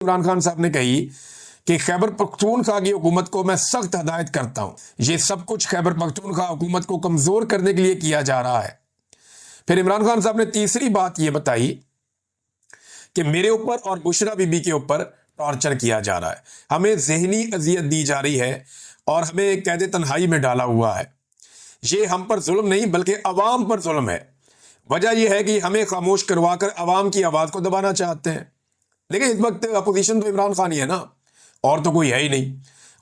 इमरान खान साहब ने कही कि खैबर पख्तूनख्वा की हुकूमत को मैं सख्त हदायत करता हूं, ये सब कुछ खैबर पख्तूनख्वा हुकूमत को कमजोर करने के लिए किया जा रहा है। फिर इमरान खान साहब ने तीसरी बात यह बताई कि मेरे ऊपर और बुशरा बीबी के ऊपर टॉर्चर किया जा रहा है, हमें जहनी अजियत दी जा रही है और हमें कैद तन्हाई में डाला हुआ है। ये हम पर जुल्म नहीं बल्कि अवाम पर जुल्म है। वजह यह है कि हमें खामोश करवाकर अवाम की आवाज को दबाना चाहते हैं। लेकिन इस वक्त अपोजिशन तो इमरान खान ही है ना, और तो कोई है ही नहीं,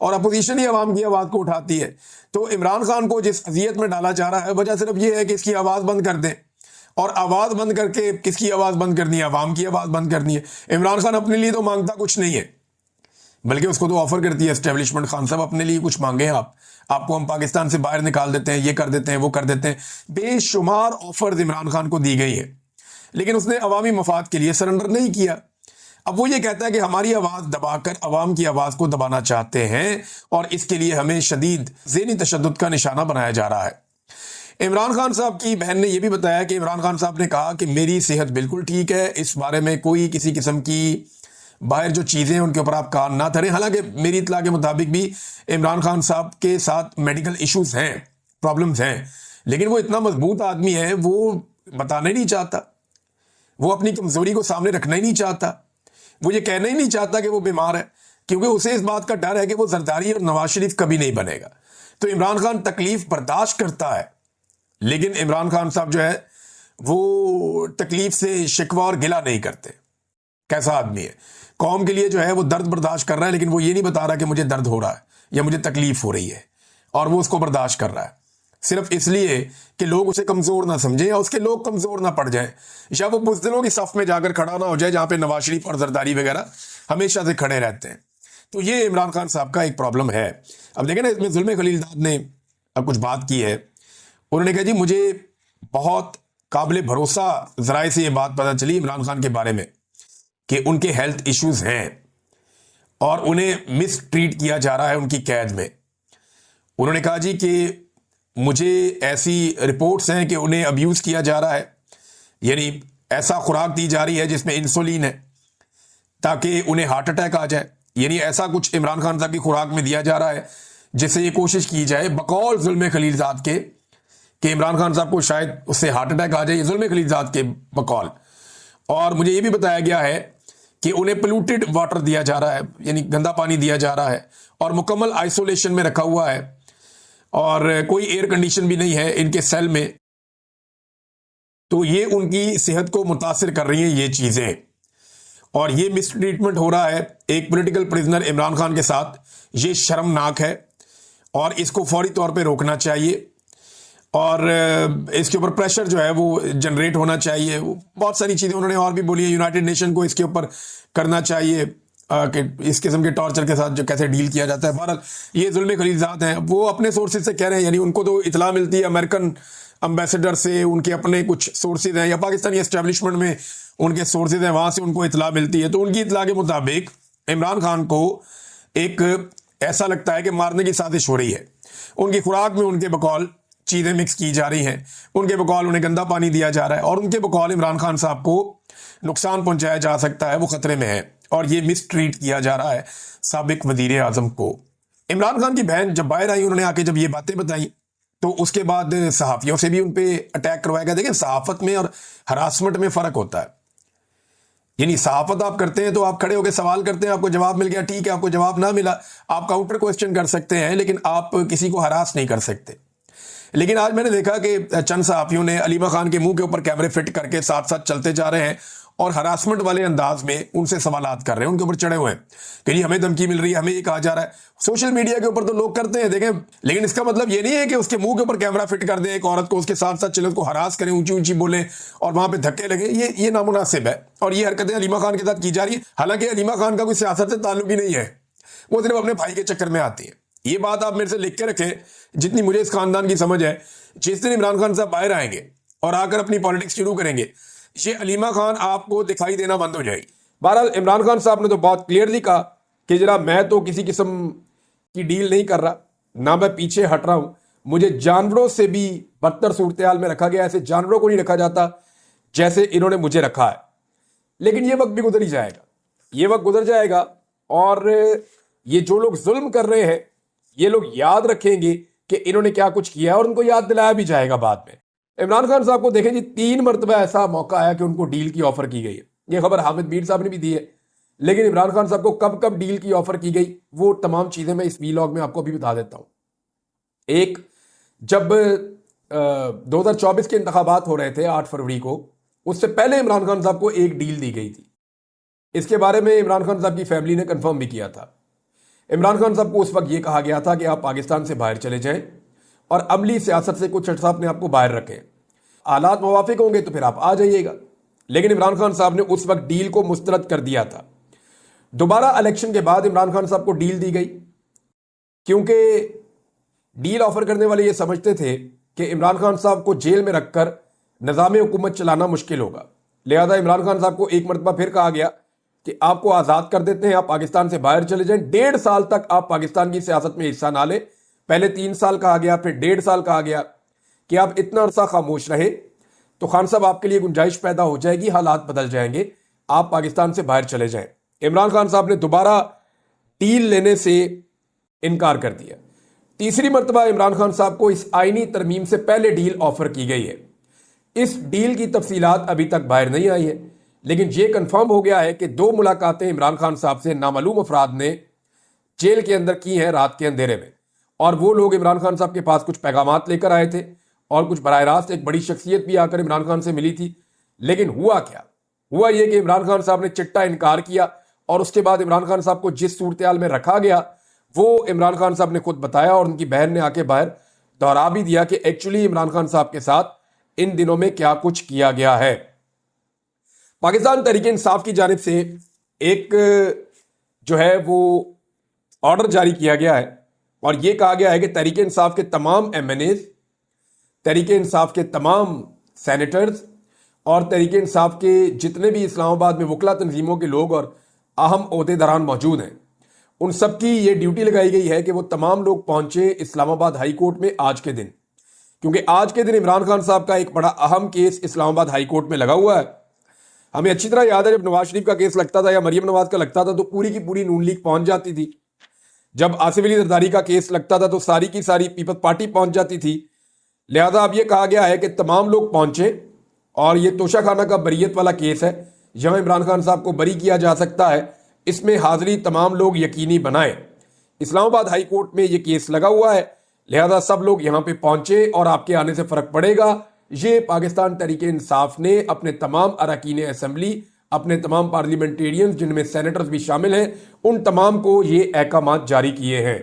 और अपोजिशन ही अवाम की आवाज को उठाती है। तो इमरान खान को जिस अजियत में डाला जा रहा है वजह सिर्फ ये है कि इसकी आवाज बंद कर दें, और आवाज बंद करके किसकी आवाज बंद करनी है? अवाम की आवाज बंद करनी है। इमरान खान अपने लिए तो मांगता कुछ नहीं है, बल्कि उसको तो ऑफर करती है एस्टेब्लिशमेंट, खान साहब अपने लिए कुछ मांगे आपको हम पाकिस्तान से बाहर निकाल देते हैं, ये कर देते हैं, वो कर देते हैं। बेशुमार ऑफर्स इमरान खान को दी गई है, लेकिन उसने अवामी मफाद के लिए सरेंडर नहीं किया। अब वो ये कहता है कि हमारी आवाज दबाकर अवाम की आवाज को दबाना चाहते हैं, और इसके लिए हमें शदीद ज़हनी तशद्दुद का निशाना बनाया जा रहा है। इमरान खान साहब की बहन ने यह भी बताया कि इमरान खान साहब ने कहा कि मेरी सेहत बिल्कुल ठीक है, इस बारे में कोई किसी किस्म की बाहर जो चीज़ें हैं उनके ऊपर आप कान ना धरें। हालांकि मेरी इत्तला के मुताबिक भी इमरान खान साहब के साथ मेडिकल इश्यूज हैं, प्रॉब्लम्स हैं, लेकिन वो इतना मजबूत आदमी है, वो बताना ही नहीं चाहता, वो अपनी कमजोरी को सामने रखना ही नहीं चाहता, वो ये कहना ही नहीं चाहता कि वो बीमार है, क्योंकि उसे इस बात का डर है कि वो जरदारी और नवाज शरीफ कभी नहीं बनेगा। तो इमरान खान तकलीफ बर्दाश्त करता है, लेकिन इमरान खान साहब जो है वो तकलीफ से शिकवा और गिला नहीं करते। कैसा आदमी है, कौम के लिए जो है वो दर्द बर्दाश्त कर रहा है, लेकिन वो ये नहीं बता रहा कि मुझे दर्द हो रहा है या मुझे तकलीफ हो रही है, और वो उसको बर्दाश्त कर रहा है सिर्फ इसलिए कि लोग उसे कमजोर ना समझें या उसके लोग कमजोर ना पड़ जाएं, या वो बुज़दिलों की सफ में जाकर खड़ा ना हो जाए जहां पे नवाज शरीफ और जरदारी वगैरह हमेशा से खड़े रहते हैं। तो ये इमरान खान साहब का एक प्रॉब्लम है। अब देखें ना, इसमें जुल्म खलीलजाद ने अब कुछ बात की है। उन्होंने कहा जी मुझे बहुत काबिल भरोसा जराए से ये बात पता चली इमरान खान के बारे में कि उनके हेल्थ इश्यूज हैं और उन्हें मिस ट्रीट किया जा रहा है उनकी कैद में। उन्होंने कहा जी कि मुझे ऐसी रिपोर्ट्स हैं कि उन्हें अब्यूज किया जा रहा है, यानी ऐसा खुराक दी जा रही है जिसमें इंसुलिन है ताकि उन्हें हार्ट अटैक आ जाए, यानी ऐसा कुछ इमरान खान साहब की खुराक में दिया जा रहा है जिससे ये कोशिश की जाए बकौल जुल्म खलीलजाद के कि इमरान खान साहब को शायद उससे हार्ट अटैक आ जाए, जुल्म खलीलजाद के बकौल। और मुझे ये भी बताया गया है कि उन्हें पोल्यूटेड वाटर दिया जा रहा है, यानी गंदा पानी दिया जा रहा है, और मुकम्मल आइसोलेशन में रखा हुआ है, और कोई एयर कंडीशन भी नहीं है इनके सेल में। तो ये उनकी सेहत को मुतासिर कर रही हैं ये चीजें, और ये मिस ट्रीटमेंट हो रहा है एक पॉलिटिकल प्रिजनर इमरान खान के साथ। ये शर्मनाक है और इसको फौरी तौर पे रोकना चाहिए, और इसके ऊपर प्रेशर जो है वो जनरेट होना चाहिए। बहुत सारी चीज़ें उन्होंने और भी बोली है, यूनाइटेड नेशन को इसके ऊपर करना चाहिए कि इस किस्म के टॉर्चर के साथ जो कैसे डील किया जाता है। बहरहाल ये जुल्म खलीलजाद हैं, वो अपने सोर्सेज से कह रहे हैं, यानी उनको तो इतला मिलती है अमेरिकन एम्बेसडर से, उनके अपने कुछ सोर्सेज हैं, या पाकिस्तानी एस्टेब्लिशमेंट में उनके सोर्सेज हैं, वहाँ से उनको इतला मिलती है। तो उनकी इतला के मुताबिक इमरान खान को एक ऐसा लगता है कि मारने की साजिश हो रही है, उनकी खुराक में उनके बकौल चीज़ें मिक्स की जा रही हैं, उनके बकौल उन्हें गंदा पानी दिया जा रहा है, और उनके बकौल इमरान खान साहब को नुकसान पहुंचाया जा सकता है, वो खतरे में है, और ये मिस ट्रीट किया जा रहा है साबिक वजीर आजम को। इमरान खान की बहन जब बाहर आई, उन्होंने आके जब ये बातें बताई, तो उसके बाद सहाफ़ियों से भी उन पर अटैक करवाया गया। देखिए, सहाफ़त में और हरासमेंट में फ़र्क होता है, यानी सहाफ़त आप करते हैं तो आप खड़े होकर सवाल करते हैं, आपको जवाब मिल गया ठीक है, आपको जवाब ना मिला आप काउंटर क्वेश्चन कर सकते हैं, लेकिन आप किसी को हरास नहीं कर सकते। लेकिन आज मैंने देखा कि चंद सहाफ़ियों ने अलीमा खान के मुंह के ऊपर कैमरे फिट करके साथ साथ चलते जा रहे हैं और हरासमेंट वाले अंदाज में उनसे सवालात कर रहे हैं, उनके ऊपर चढ़े हुए हैं कि जी हमें धमकी मिल रही है, हमें ये कहा जा रहा है। सोशल मीडिया के ऊपर तो लोग करते हैं, देखें, लेकिन इसका मतलब ये नहीं है कि उसके मुंह के ऊपर कैमरा फिट कर दें एक औरत को, उसके साथ साथ चले उसको हरास करें, ऊंची ऊंची बोलें और वहां पे धक्के लगे। ये नामुनासिब है, और ये हरकतें अलीमा खान के साथ की जा रही है। हालांकि अलीमा खान का कोई सियासत से ताल्लुक ही नहीं है, वो सिर्फ अपने भाई के चक्कर में आती है। ये बात आप मेरे से लिख के रखें, जितनी मुझे इस खानदान की समझ है, जिस दिन इमरान खान साहब बाहर आएंगे और आकर अपनी पॉलिटिक्स शुरू करेंगे, ये अलीमा खान आपको दिखाई देना बंद हो जाएगी। बहरहाल इमरान खान साहब ने तो बहुत क्लियरली कहा कि जरा मैं तो किसी किस्म की डील नहीं कर रहा, ना मैं पीछे हट रहा हूं, मुझे जानवरों से भी बदतर सूरत हाल में रखा गया, ऐसे जानवरों को नहीं रखा जाता जैसे इन्होंने मुझे रखा है। लेकिन ये वक्त भी गुजर ही जाएगा, ये वक्त गुजर जाएगा और ये जो लोग जुल्म कर रहे हैं ये लोग याद रखेंगे कि इन्होंने क्या कुछ किया और उनको याद दिलाया भी जाएगा बाद में। इमरान खान साहब को देखें जी, 3 मरतबा ऐसा मौका आया कि उनको डील की ऑफर की गई है। ये खबर हामिद मीर साहब ने भी दी है, लेकिन इमरान खान साहब को कब कब डील की ऑफर की गई वो तमाम चीजें मैं इस वीलॉग में आपको अभी बता देता हूं। एक, जब 2024 के इंतखाबात हो रहे थे 8 फरवरी को, उससे पहले इमरान खान साहब को एक डील दी गई थी। इसके बारे में इमरान खान साहब की फैमिली ने कंफर्म भी किया था। इमरान खान साहब को उस वक्त यह कहा गया था कि आप पाकिस्तान से बाहर चले जाएं और अमली सियासत से कुछ अर्सा अपने आपको बाहर रखें, हालात मुवाफिक होंगे तो फिर आप आ जाइएगा। लेकिन इमरान खान साहब ने उस वक्त डील को मुस्तरद कर दिया था। दोबारा इलेक्शन के बाद इमरान खान साहब को डील दी गई, क्योंकि डील ऑफर करने वाले ये समझते थे कि इमरान खान साहब को जेल में रखकर निज़ाम हुकूमत चलाना मुश्किल होगा। लिहाजा इमरान खान साहब को एक मरतबा फिर कहा गया कि आपको आज़ाद कर देते हैं, आप पाकिस्तान से बाहर चले जाएं, 1.5 साल तक आप पाकिस्तान की सियासत में हिस्सा ना लें। पहले 3 साल कहा गया, फिर 1.5 साल कहा गया कि आप इतना अरसा खामोश रहें तो खान साहब आपके लिए गुंजाइश पैदा हो जाएगी, हालात बदल जाएंगे, आप पाकिस्तान से बाहर चले जाएं। इमरान खान साहब ने दोबारा डील लेने से इनकार कर दिया। तीसरी मरतबा इमरान खान साहब को इस आईनी तरमीम से पहले डील ऑफर की गई है। इस डील की तफसीलात अभी तक बाहर नहीं आई है, लेकिन यह कंफर्म हो गया है कि 2 मुलाकातें इमरान खान साहब से नामालूम अफराद ने जेल के अंदर की हैं रात के अंधेरे में, और वो लोग इमरान खान साहब के पास कुछ पैगामात लेकर आए थे और कुछ बराह रास्त एक बड़ी शख्सियत भी आकर इमरान खान से मिली थी। लेकिन हुआ क्या? हुआ यह कि इमरान खान साहब ने चिट्टा इनकार किया और उसके बाद इमरान खान साहब को जिस सूरत में रखा गया वो इमरान खान साहब ने खुद बताया और उनकी बहन ने आके बाहर दोहरा भी दिया कि एक्चुअली इमरान खान साहब के साथ इन दिनों में क्या कुछ किया गया है। पाकिस्तान तहरीक इंसाफ की जानिब से एक जो है वो ऑर्डर जारी किया गया है और यह कहा गया है कि तहरीक इंसाफ के तमाम MNAs, तहरीक इंसाफ के तमाम सेनेटर्स और तहरीक इंसाफ के जितने भी इस्लामाबाद में वकला तंजीमों के लोग और अहम ओहदेदारान मौजूद हैं, उन सबकी ये ड्यूटी लगाई गई है कि वो तमाम लोग पहुंचे इस्लामाबाद हाई कोर्ट में आज के दिन, क्योंकि आज के दिन इमरान खान साहब का एक बड़ा अहम केस इस्लामाबाद हाई कोर्ट में लगा हुआ है। हमें अच्छी तरह याद है जब नवाज शरीफ का केस लगता था या मरियम नवाज का लगता था तो पूरी की पूरी नून लीग पहुंच जाती थी। जब आसिफ अली जरदारी का केस लगता था तो सारी की सारी पीपल्स पार्टी पहुंच जाती थी। लिहाजा अब यह कहा गया है कि तमाम लोग पहुंचे और ये तोशाखाना का बरीयत वाला केस है, जहां इमरान खान साहब को बरी किया जा सकता है, इसमें हाजिरी तमाम लोग यकीनी बनाएं। इस्लामाबाद हाई कोर्ट में यह केस लगा हुआ है, लिहाजा सब लोग यहां पे पहुंचे और आपके आने से फर्क पड़ेगा। ये पाकिस्तान तहरीक इंसाफ ने अपने तमाम अरकान असेंबली, अपने तमाम पार्लियामेंटेरियंस जिनमें सेनेटर्स भी शामिल हैं, उन तमाम को ये अहकामात जारी किए हैं।